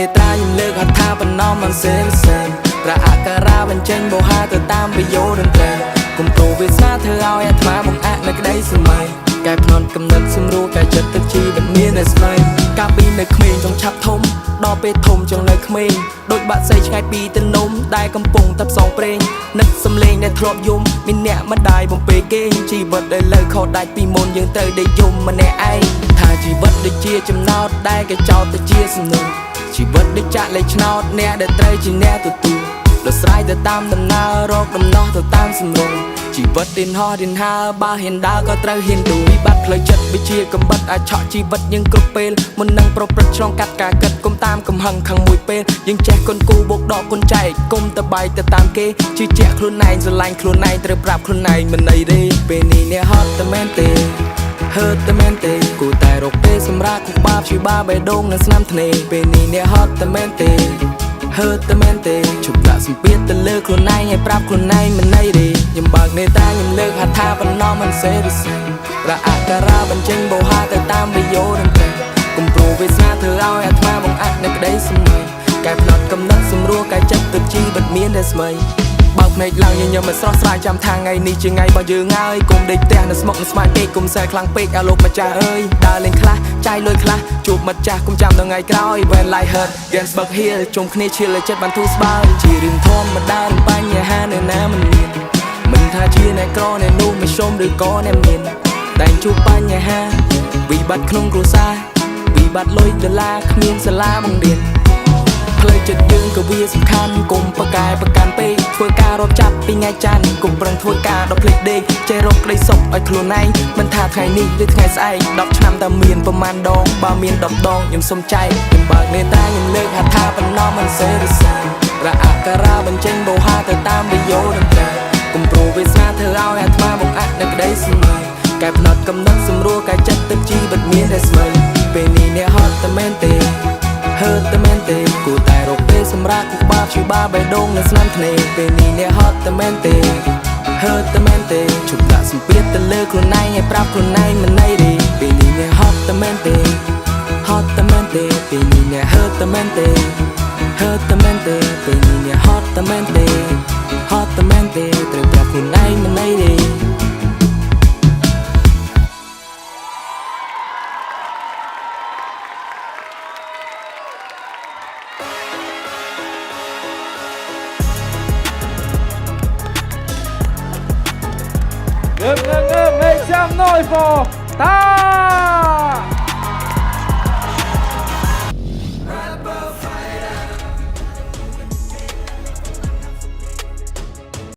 នេត្រាខ្ញុំលើកហត្ថាបណ្ណំមិនសេវិសេប្រអការៈបញ្ចេញបោហាទៅតាមប្រយោជន៍តន្ត្រីគុំប្រូវាសនាធ្វើឲ្យអាត្មាបង្អាក់នៅក្តីសម័យកែភ្នត់កំណត់សម្រួលកែចិត្តទឹកជីវិតមានតែស្មៃកាលពីនៅក្មេងចង់ឆាប់ធំដល់ពេលធំចង់នៅក្មេងដូចបាក់សៃឆ្ងាយពីទៅនំដែលកំពុងតែផ្សងព្រេងនឹកសំលេងដែលធ្លាប់យំមានអ្នកម្ដាយបំពេគេជីវិតដែលលើខោដាច់ពីមុនយើងត្រូវដេកយំម្នាក់ឯងថាជីវិតដូចជាចំណោទដែលគេចោទទៅជាសំណួរជីវិតដូចចាក់លេខឆ្នោតអ្នកដែលត្រូវជាអ្នកទទួលដោយស្រ័យទៅតាមដំណើររកដំណោះទៅតាមសម្រងជីវិតឌិនហោះឌិនហើបើហ៊ានដើរក៏ត្រូវហ៊ានទូវិបត្តិផ្លូវចិត្តវាជាកំបិតអាចឆក់ជីវិតយើងគ្រប់ពេលមុននឹងប្រព្រឹត្តឆ្លងកាត់ការគិតគុំតាមកំហឹងខឹងមួយពេលយើងចេះគុនគូបោកដកគុនចែកគុំទៅបាយទៅតាមគេជឿជាក់ខ្លួនឯងស្រឡាញ់ខ្លួនឯងត្រូវប្រាប់ខ្លួនឯងមិនអីទេពេលនេះអ្នកហត់តែមែនទេហឺតែមែនទេគូតែរកទេសម្រាប់គុកបាបជួយបាបេះដូងនៅស្នាមធ្នេពេលនេះអ្នកហត់តែមែនទេហឺតែមែនទេជប់ដាក់សម្ពាធទៅលើខ្លួនឯងឲ្យប្រាប់ខ្លួនឯងមិនអីទេខ្ញុំបើកនេតាខ្ញុំលើកហត្ថាបណ្ណំមិនសេរីសេប្រអការៈបញ្ចេញបោហាទៅតាមប្រយោជន៍តន្ត្រីគុំប្រូវាសនាធ្វើឲ្យអាត្មាបង្អាក់នៅក្តីសម័យកែភ្នត់កំណត់សម្រួលកែចិត្តទឹកជីវិតមានតែស្មៃបើកភ្នែកឡើងញញឹមមិនស្រស់ស្រាយចាំថាថ្ងៃនេះជាថ្ងៃរបស់យើងហើយគុំដេកផ្ទះនៅស្មុកនៅស្មាយពេកគុំសែខ្លាំងពេកឲ្យលោកម្ចាស់អើយដើរលេងខ្លះចាយលុយខ្លះជួបមិត្តចាស់គុំចាំដល់ថ្ងៃក្រោយ When life hurt Gainsbourg Hill ជុំគ្នាឈៀលឲ្យចិត្តបានធូរស្បើយជារឿងធម្មតានឹងបញ្ហានៅណាមិនមានមិនថាជាអ្នកក្រអ្នកនោះមិនရှုံးឬក៏អ្នកមានតែជួបបញ្ហាវិបត្តិក្នុងគ្រួសារវិបត្តិលុយដុល្លារគ្មានសាលាបង្រៀនផ្លូវចិត្តយើងក៏វាសំខាន់គុំប្រកែប្រកាន់ពេកធ្វើការរត់ចាប់ពីថ្ងៃច័ន្ទគុំប្រឹងធ្វើការដល់ភ្លេចដេកចេះរកក្តីសុខឲ្យខ្លួនឯងមិនថាថ្ងៃនេះឬថ្ងៃស្អែក10ឆ្នាំតែមានប្រមាណដងបើមាន10ដងខ្ញុំសុំចែកខ្ញុំបើកនេតាខ្ញុំលើកហត្ថាបណ្ណំមិនសេរីសេប្រអការៈបញ្ចេញបោហាទៅតាមប្រយោជន៍តន្ត្រីគុំប្រូវាសនាធ្វើឲ្យអាត្មាបង្អាក់នៅក្តីសម័យកែភ្នត់កំណត់សម្រួលកែចិត្តទឹកជីវិតមានតែស្មៃពេលនេះអ្នកហត់តែមែនទេហឺតែមែនទេគូតែរកទេសម្រាប់គុកបាបជួយបាបេះដូងនៅស្នាមធ្នេពេលនេះអ្នកហត់តែមែនទេហឺតែមែនទេជប់ដាក់សម្ពាធទៅលើខ្លួនឯងឲ្យប្រាប់ខ្លួនឯងមិនអីទេពេលនេះអ្នកហត់តែមែនទេហត់តែមែនទេពេលនេះអ្នកហឺតែមែនទេហឺតែមែនទេពេលនេះអ្នកហត់តែមែនទេហត់តែមែនទេត្រូវប្រាប់ខ្លួនឯងមិនអីទេMake some noise for Ta!